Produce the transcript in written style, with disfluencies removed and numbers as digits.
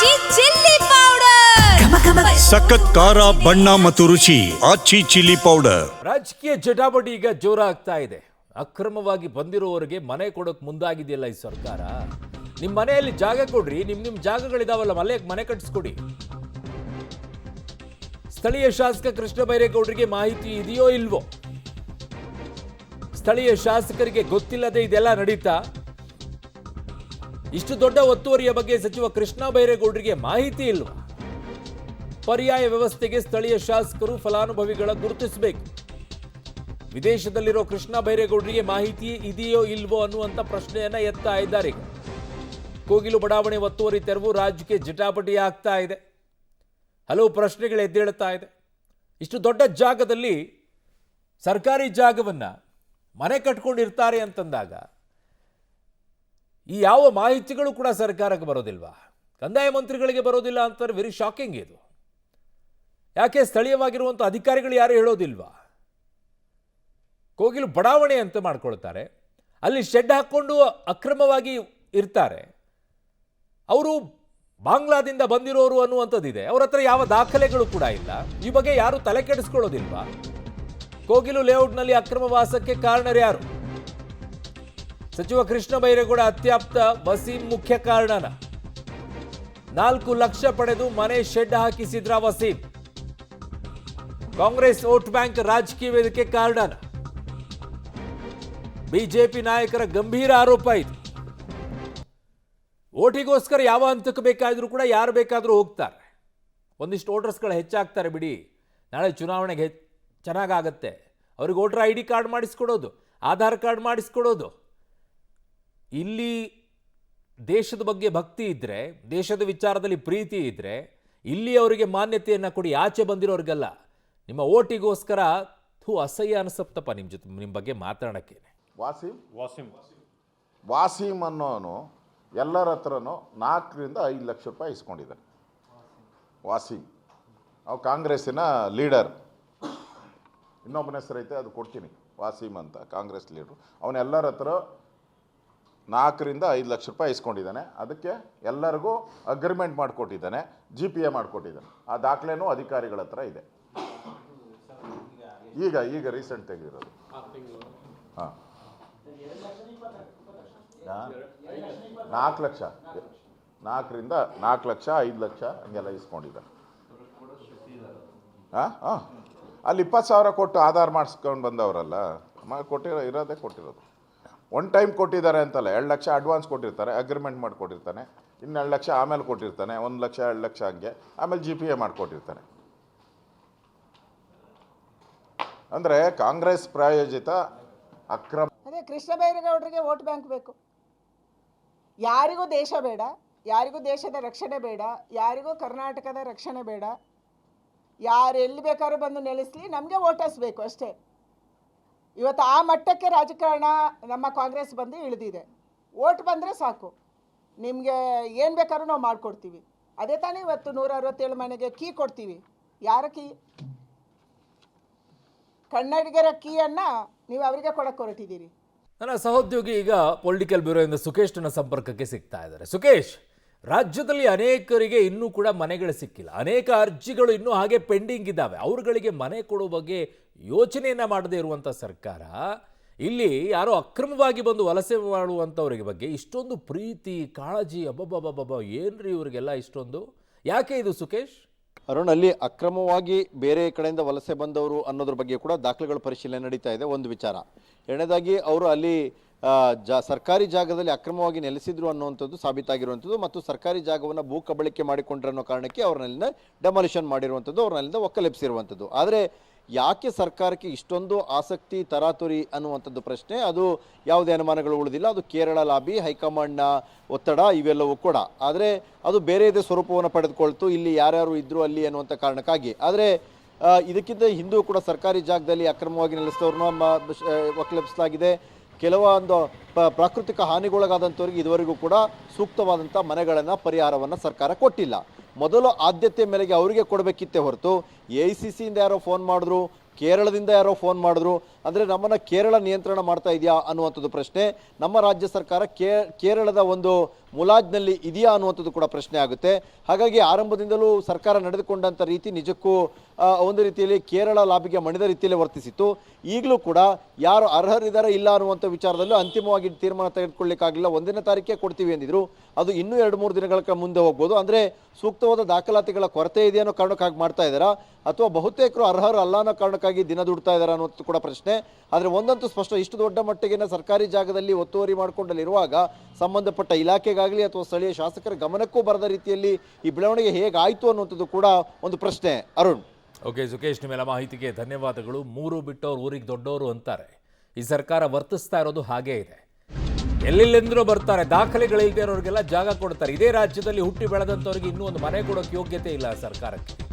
ಆಚಿ chilli powder ಸಖತ್ ಖಾರ ಬಣ್ಣ ಮತ್ತು ರುಚಿ ಆಚಿ ಚಿಲ್ಲಿ ಪೌಡರ್. ರಾಜಕೀಯ ಜಟಾಪಟಿ ಈಗ ಜೋರಾಗ್ತಾ ಇದೆ. ಅಕ್ರಮವಾಗಿ ಬಂದಿರುವವರಿಗೆ ಮನೆ ಕೊಡೋಕೆ ಮುಂದಾಗಿದೆಯಲ್ಲ ಈ ಸರ್ಕಾರ. ನಿಮ್ಮ ಮನೆಯಲ್ಲಿ ಜಾಗ ಕೊಡ್ರಿ, ನಿಮ್ ಜಾಗಗಳಿದಾವಲ್ಲ, ಮನೆ ಕಟ್ಟಿಸ್ಕೊಡಿ. ಸ್ಥಳೀಯ ಶಾಸಕ ಕೃಷ್ಣ ಬೈರೇಗೌಡರಿಗೆ ಮಾಹಿತಿ ಇದೆಯೋ ಇಲ್ವೋ? ಸ್ಥಳೀಯ ಶಾಸಕರಿಗೆ ಗೊತ್ತಿಲ್ಲದೆ ಇದೆಲ್ಲ ನಡೀತಾ? ಇಷ್ಟು ದೊಡ್ಡ ಒತ್ತುವರಿಯ ಬಗ್ಗೆ ಸಚಿವ ಕೃಷ್ಣ ಬೈರೇಗೌಡರಿಗೆ ಮಾಹಿತಿ ಇಲ್ವಾ? ಪರ್ಯಾಯ ವ್ಯವಸ್ಥೆಗೆ ಸ್ಥಳೀಯ ಶಾಸಕರು ಫಲಾನುಭವಿಗಳ ಗುರುತಿಸಬೇಕು. ವಿದೇಶದಲ್ಲಿರೋ ಕೃಷ್ಣ ಬೈರೇಗೌಡರಿಗೆ ಮಾಹಿತಿ ಇದೆಯೋ ಇಲ್ವೋ ಅನ್ನುವಂಥ ಪ್ರಶ್ನೆಯನ್ನ ಎತ್ತಾ ಇದ್ದಾರೆ. ಕೋಗಿಲು ಬಡಾವಣೆ ಒತ್ತುವರಿ ತೆರವು ರಾಜ್ಯಕ್ಕೆ ಜಟಾಪಟಿ ಆಗ್ತಾ ಇದೆ. ಹಲವು ಪ್ರಶ್ನೆಗಳು ಎದ್ದೇಳುತ್ತಾ ಇದೆ. ಇಷ್ಟು ದೊಡ್ಡ ಜಾಗದಲ್ಲಿ ಸರ್ಕಾರಿ ಜಾಗವನ್ನ ಮನೆ ಕಟ್ಕೊಂಡಿರ್ತಾರೆ ಅಂತಂದಾಗ ಈ ಯಾವ ಮಾಹಿತಿಗಳು ಕೂಡ ಸರ್ಕಾರಕ್ಕೆ ಬರೋದಿಲ್ವಾ? ಕಂದಾಯ ಮಂತ್ರಿಗಳಿಗೆ ಬರೋದಿಲ್ಲ ಅಂತಾರೆ. ವೆರಿ ಶಾಕಿಂಗ್ ಇದು. ಯಾಕೆ ಸ್ಥಳೀಯವಾಗಿರುವಂಥ ಅಧಿಕಾರಿಗಳು ಯಾರು ಹೇಳೋದಿಲ್ವಾ? ಕೋಗಿಲು ಬಡಾವಣೆ ಅಂತ ಮಾಡ್ಕೊಳ್ತಾರೆ, ಅಲ್ಲಿ ಶೆಡ್ ಹಾಕ್ಕೊಂಡು ಅಕ್ರಮವಾಗಿ ಇರ್ತಾರೆ. ಅವರು ಬಾಂಗ್ಲಾದಿಂದ ಬಂದಿರೋರು ಅನ್ನುವಂಥದ್ದಿದೆ. ಅವ್ರ ಹತ್ರ ಯಾವ ದಾಖಲೆಗಳು ಕೂಡ ಇಲ್ಲ. ಈ ಬಗ್ಗೆ ಯಾರು ತಲೆ ಕೆಡಿಸ್ಕೊಳ್ಳೋದಿಲ್ವಾ? ಕೋಗಿಲು ಲೇಔಟ್ನಲ್ಲಿ ಅಕ್ರಮ ವಾಸಕ್ಕೆ ಕಾರಣರು ಯಾರು? ಸಚಿವ ಕೃಷ್ಣ ಬೈರೇಗೌಡ ಅತ್ಯಾಪ್ತ ವಸೀಂ ಮುಖ್ಯ ಕಾರಣನ? 4 ಲಕ್ಷ ಪಡೆದು ಮನೆ ಶೆಡ್ ಹಾಕಿಸಿದ್ರ ವಸೀಂ? ಕಾಂಗ್ರೆಸ್ ವೋಟ್ ಬ್ಯಾಂಕ್ ರಾಜಕೀಯ ವೇದಿಕೆ ಕಾರಣನ? ಬಿಜೆಪಿ ನಾಯಕರ ಗಂಭೀರ ಆರೋಪ ಇದು. ಓಟಿಗೋಸ್ಕರ ಯಾವ ಹಂತಕ್ಕೆ ಬೇಕಾದರೂ ಕೂಡ ಯಾರು ಬೇಕಾದರೂ ಹೋಗ್ತಾರೆ. ಒಂದಿಷ್ಟು ವೋಟರ್ಸ್ಗಳು ಹೆಚ್ಚಾಗ್ತಾರೆ ಬಿಡಿ, ನಾಳೆ ಚುನಾವಣೆಗೆ ಚೆನ್ನಾಗಾಗತ್ತೆ. ಅವ್ರಿಗೆ ವೋಟರ್ ID ಕಾರ್ಡ್ ಮಾಡಿಸ್ಕೊಡೋದು, ಆಧಾರ್ ಕಾರ್ಡ್ ಮಾಡಿಸ್ಕೊಡೋದು. ಇಲ್ಲಿ ದೇಶದ ಬಗ್ಗೆ ಭಕ್ತಿ ಇದ್ದರೆ, ದೇಶದ ವಿಚಾರದಲ್ಲಿ ಪ್ರೀತಿ ಇದ್ದರೆ ಇಲ್ಲಿ ಅವರಿಗೆ ಮಾನ್ಯತೆಯನ್ನು ಕೊಡಿ. ಆಚೆ ಬಂದಿರೋರಿಗೆಲ್ಲ ನಿಮ್ಮ ಓಟಿಗೋಸ್ಕರ ಅಸಹ್ಯ ಅನಿಸಪ್ತಪ್ಪ ನಿಮ್ಮ ಬಗ್ಗೆ ಮಾತಾಡೋಕ್ಕೆ. ವಾಸೀಮ್ ಅನ್ನೋನು ಎಲ್ಲರ ಹತ್ರನೂ 4 ರಿಂದ 5 ಲಕ್ಷ ರೂಪಾಯಿ ಇಸ್ಕೊಂಡಿದ್ದಾನೆ. ವಾಸೀಮ್ ಅವು ಕಾಂಗ್ರೆಸ್ಸಿನ ಲೀಡರ್. ಇನ್ನೊಬ್ಬನ ಹೆಸರು ಐತೆ, ಅದು ಕೊಡ್ತೀನಿ. ವಾಸೀಮ್ ಅಂತ ಕಾಂಗ್ರೆಸ್ ಲೀಡ್ರು. ಅವನೆಲ್ಲರ ಹತ್ರ 4 ರಿಂದ 5 ಲಕ್ಷ ರೂಪಾಯಿ ಇಸ್ಕೊಂಡಿದ್ದಾನೆ. ಅದಕ್ಕೆ ಎಲ್ಲರಿಗೂ ಅಗ್ರಿಮೆಂಟ್ ಮಾಡಿಕೊಟ್ಟಿದ್ದಾನೆ, GPA ಮಾಡಿಕೊಟ್ಟಿದ್ದಾನೆ. ಆ ದಾಖಲೆನೂ ಅಧಿಕಾರಿಗಳ ಹತ್ರ ಇದೆ. ಈಗ ರೀಸೆಂಟ್ ತೆಗೆದಿರೋದು. ಹಾಂ, 4 ಲಕ್ಷ, 4 ರಿಂದ 4 ಲಕ್ಷ 5 ಲಕ್ಷ ಹಂಗೆಲ್ಲ ಇಸ್ಕೊಂಡಿದ್ದಾನೆ. ಹಾಂ, ಅಲ್ಲಿ 20,000 ಕೊಟ್ಟು ಆಧಾರ್ ಮಾಡಿಸ್ಕೊಂಡು ಬಂದವರಲ್ಲ, ಇರೋದೇ ಕೊಟ್ಟಿರೋದು. ಒನ್ ಟೈಮ್ ಕೊಟ್ಟಿದ್ದಾರೆ ಅಂತಲ್ಲ, 2 ಲಕ್ಷ ಅಡ್ವಾನ್ಸ್ ಕೊಟ್ಟಿರ್ತಾರೆ, ಅಗ್ರಿಮೆಂಟ್ ಮಾಡಿಕೊಟ್ಟಿರ್ತಾನೆ. ಇನ್ನು 2 ಲಕ್ಷ ಆಮೇಲೆ ಕೊಟ್ಟಿರ್ತಾನೆ, 1 ಲಕ್ಷ 2 ಲಕ್ಷ ಹಂಗೆ, ಆಮೇಲೆ GPA ಮಾಡಿಕೊಟ್ಟಿರ್ತಾನೆ. ಅಂದರೆ ಕಾಂಗ್ರೆಸ್ ಪ್ರಾಯೋಜಿತ ಅಕ್ರಮ. ಅದೇ ಕೃಷ್ಣ ಬೈರೇಗೌಡರಿಗೆ ವೋಟ್ ಬ್ಯಾಂಕ್ ಬೇಕು. ಯಾರಿಗೂ ದೇಶ ಬೇಡ, ಯಾರಿಗೂ ದೇಶದ ರಕ್ಷಣೆ ಬೇಡ, ಯಾರಿಗೂ ಕರ್ನಾಟಕದ ರಕ್ಷಣೆ ಬೇಡ. ಯಾರು ಎಲ್ಲಿ ಬೇಕಾದ್ರೂ ಬಂದು ನೆಲೆಸಲಿ, ನಮಗೆ ವೋಟರ್ಸ್ ಬೇಕು ಅಷ್ಟೇ. ಇವತ್ತು ಆ ಮಟ್ಟಕ್ಕೆ ರಾಜಕಾರಣ ನಮ್ಮ ಕಾಂಗ್ರೆಸ್ ಬಂದು ಇಳಿದಿದೆ. ವೋಟ್ ಬಂದರೆ ಸಾಕು, ನಿಮಗೆ ಏನು ಬೇಕಾದ್ರೂ ನಾವು ಮಾಡಿಕೊಡ್ತೀವಿ. ಅದೇ ತಾನೇ ಇವತ್ತು 167 ಮನೆಗೆ ಕೀ ಕೊಡ್ತೀವಿ. ಯಾರ ಕೀ? ಕನ್ನಡಿಗರ ಕೀಯನ್ನು ನೀವು ಅವರಿಗೆ ಕೊಡಕ್ಕೆ ಹೊರಟಿದ್ದೀರಿ. ನನ್ನ ಸಹೋದ್ಯೋಗಿ ಈಗ ಪೊಲಿಟಿಕಲ್ ಬ್ಯೂರೋಯಿಂದ ಸುಖೇಶ್ ನನ್ನ ಸಂಪರ್ಕಕ್ಕೆ ಸಿಗ್ತಾ ಇದ್ದಾರೆ. ಸುಖೇಶ್, ರಾಜ್ಯದಲ್ಲಿ ಅನೇಕರಿಗೆ ಇನ್ನೂ ಕೂಡ ಮನೆಗಳು ಸಿಕ್ಕಿಲ್ಲ. ಅನೇಕ ಅರ್ಜಿಗಳು ಇನ್ನೂ ಹಾಗೆ ಪೆಂಡಿಂಗ್ ಇದ್ದಾವೆ. ಅವ್ರುಗಳಿಗೆ ಮನೆ ಕೊಡೋ ಬಗ್ಗೆ ಯೋಚನೆಯನ್ನ ಮಾಡದೇ ಇರುವಂಥ ಸರ್ಕಾರ ಇಲ್ಲಿ ಯಾರೋ ಅಕ್ರಮವಾಗಿ ಬಂದು ವಲಸೆ ಮಾಡುವಂಥವ್ರಿಗೆ ಬಗ್ಗೆ ಇಷ್ಟೊಂದು ಪ್ರೀತಿ ಕಾಳಜಿ, ಅಬ್ಬಬ್ಬಬ್ಬಬ್ಬ, ಏನ್ರಿ ಇವರಿಗೆಲ್ಲ ಇಷ್ಟೊಂದು? ಯಾಕೆ ಇದು ಸುಖೇಶ್? ಅರುಣ್, ಅಲ್ಲಿ ಅಕ್ರಮವಾಗಿ ಬೇರೆ ಕಡೆಯಿಂದ ವಲಸೆ ಬಂದವರು ಅನ್ನೋದ್ರ ಬಗ್ಗೆ ಕೂಡ ದಾಖಲೆಗಳ ಪರಿಶೀಲನೆ ನಡೀತಾ ಇದೆ. ಒಂದು ವಿಚಾರ. ಎರಡನೇದಾಗಿ ಅವರು ಅಲ್ಲಿ ಸರ್ಕಾರಿ ಜಾಗದಲ್ಲಿ ಅಕ್ರಮವಾಗಿ ನೆಲೆಸಿದ್ರು ಅನ್ನುವಂಥದ್ದು ಸಾಬೀತಾಗಿರುವಂಥದ್ದು, ಮತ್ತು ಸರ್ಕಾರಿ ಜಾಗವನ್ನು ಭೂ ಕಬಳಿಕೆ ಮಾಡಿಕೊಂಡ್ರೆ ಅನ್ನೋ ಕಾರಣಕ್ಕೆ ಅವ್ರನ್ನೆಲ್ಲ ಡೆಮಾಲಿಷನ್ ಮಾಡಿರುವಂಥದ್ದು, ಅವ್ರನ್ನೆಲ್ಲ ಒಕ್ಕಲೆಬ್ಸಿರುವಂಥದ್ದು. ಆದರೆ ಯಾಕೆ ಸರ್ಕಾರಕ್ಕೆ ಇಷ್ಟೊಂದು ಆಸಕ್ತಿ, ತರಾತುರಿ ಅನ್ನುವಂಥದ್ದು ಪ್ರಶ್ನೆ. ಅದು ಯಾವುದೇ ಅನುಮಾನಗಳು ಉಳಿದಿಲ್ಲ. ಅದು ಕೇರಳ ಲಾಬಿ, ಹೈಕಮಾಂಡ್ನ ಒತ್ತಡ, ಇವೆಲ್ಲವೂ ಕೂಡ. ಆದರೆ ಅದು ಬೇರೆಯದೇ ಸ್ವರೂಪವನ್ನು ಪಡೆದುಕೊಳ್ತು ಇಲ್ಲಿ ಯಾರ್ಯಾರು ಇದ್ರು ಅಲ್ಲಿ ಅನ್ನುವಂಥ ಕಾರಣಕ್ಕಾಗಿ. ಆದರೆ ಇದಕ್ಕಿಂತ ಹಿಂದೂ ಕೂಡ ಸರ್ಕಾರಿ ಜಾಗದಲ್ಲಿ ಅಕ್ರಮವಾಗಿ ನೆಲೆಸಿದವ್ರನ್ನ ಒಕ್ಕಲೆಬ್ಸಲಾಗಿದೆ. ಕೆಲವೊಂದು ಪ್ರಾಕೃತಿಕ ಹಾನಿಗೊಳಗಾದಂಥವ್ರಿಗೆ ಇದುವರೆಗೂ ಕೂಡ ಸೂಕ್ತವಾದಂಥ ಮನೆಗಳನ್ನು, ಪರಿಹಾರವನ್ನು ಸರ್ಕಾರ ಕೊಟ್ಟಿಲ್ಲ. ಮೊದಲು ಆದ್ಯತೆ ಮೇಲೆಗೆ ಅವರಿಗೆ ಕೊಡಬೇಕಿತ್ತೇ ಹೊರತು AICCಯಿಂದ ಯಾರೋ ಫೋನ್ ಮಾಡಿದ್ರು, ಕೇರಳದಿಂದ ಯಾರೋ ಫೋನ್ ಮಾಡಿದ್ರು, ಅಂದರೆ ನಮ್ಮನ್ನು ಕೇರಳ ನಿಯಂತ್ರಣ ಮಾಡ್ತಾ ಇದೆಯಾ ಅನ್ನುವಂಥದ್ದು ಪ್ರಶ್ನೆ. ನಮ್ಮ ರಾಜ್ಯ ಸರ್ಕಾರ ಕೇರಳದ ಒಂದು ಮುಲಾಜ್ನಲ್ಲಿ ಇದೆಯಾ ಅನ್ನುವಂಥದ್ದು ಕೂಡ ಪ್ರಶ್ನೆ ಆಗುತ್ತೆ. ಹಾಗಾಗಿ ಆರಂಭದಿಂದಲೂ ಸರ್ಕಾರ ನಡೆದುಕೊಂಡಂಥ ರೀತಿ ನಿಜಕ್ಕೂ ಒಂದು ರೀತಿಯಲ್ಲಿ ಕೇರಳ ಲಾಬಿಗೆ ಮಣಿದ ರೀತಿಯಲ್ಲಿ ವರ್ತಿಸಿತ್ತು. ಈಗಲೂ ಕೂಡ ಯಾರು ಅರ್ಹರಿದ್ದಾರೆ ಇಲ್ಲ ಅನ್ನುವಂಥ ವಿಚಾರದಲ್ಲೂ ಅಂತಿಮವಾಗಿ ತೀರ್ಮಾನ ತೆಗೆದುಕೊಳ್ಳಿಕ್ಕಾಗಲಿಲ್ಲ. 1ನೇ ತಾರೀಕೆ ಕೊಡ್ತೀವಿ ಅಂದಿದ್ರು, ಅದು ಇನ್ನೂ 2-3 ದಿನಗಳ ಮುಂದೆ ಹೋಗ್ಬೋದು. ಅಂದರೆ ಸೂಕ್ತವಾದ ದಾಖಲಾತಿಗಳ ಕೊರತೆ ಇದೆ ಅನ್ನೋ ಕಾರಣಕ್ಕಾಗಿ ಮಾಡ್ತಾ ಇದ್ದಾರಾ ಅಥವಾ ಬಹುತೇಕರು ಅರ್ಹರು ಅಲ್ಲ ಅನ್ನೋ ಕಾರಣಕ್ಕಾಗಿ ದಿನ ದುಡ್ತಾ ಇದ್ದಾರೆ ಅನ್ನೋದು ಕೂಡ ಪ್ರಶ್ನೆ. ಆದರೆ ಒಂದಂತೂ ಸ್ಪಷ್ಟ, ಇಷ್ಟು ದೊಡ್ಡ ಮಟ್ಟಿಗಿನ ಸರ್ಕಾರಿ ಜಾಗದಲ್ಲಿ ಒತ್ತುವರಿ ಮಾಡಿಕೊಂಡಲ್ಲಿರುವಾಗ ಸಂಬಂಧಪಟ್ಟ ಇಲಾಖೆಗಾಗಲಿ ಅಥವಾ ಸ್ಥಳೀಯ ಶಾಸಕರ ಗಮನಕ್ಕೂ ಬರದ ರೀತಿಯಲ್ಲಿ ಈ ಬೆಳವಣಿಗೆ ಹೇಗಾಯಿತು ಅನ್ನುವಂಥದ್ದು ಕೂಡ ಒಂದು ಪ್ರಶ್ನೆ. ಅರುಣ್. ಓಕೆ ಸುಕೇಶ್, ನಿಮ್ಮೆಲ್ಲ ಮಾಹಿತಿಗೆ ಧನ್ಯವಾದಗಳು. 3 ಬಿಟ್ಟವ್ರು ಊರಿಗೆ ದೊಡ್ಡವರು ಅಂತಾರೆ. ಈ ಸರ್ಕಾರ ವರ್ತಿಸ್ತಾ ಇರೋದು ಹಾಗೇ ಇದೆ. ಎಲ್ಲೆಲ್ಲೆಂದ್ರೂ ಬರ್ತಾರೆ, ದಾಖಲೆಗಳಿಲ್ಲದೆ ಇರೋರಿಗೆಲ್ಲ ಜಾಗ ಕೊಡ್ತಾರೆ. ಇದೇ ರಾಜ್ಯದಲ್ಲಿ ಹುಟ್ಟಿ ಬೆಳೆದಂಥವ್ರಿಗೆ ಇನ್ನೂ ಒಂದು ಮನೆ ಕೊಡೋಕೆ ಯೋಗ್ಯತೆ ಇಲ್ಲ ಸರ್ಕಾರಕ್ಕೆ.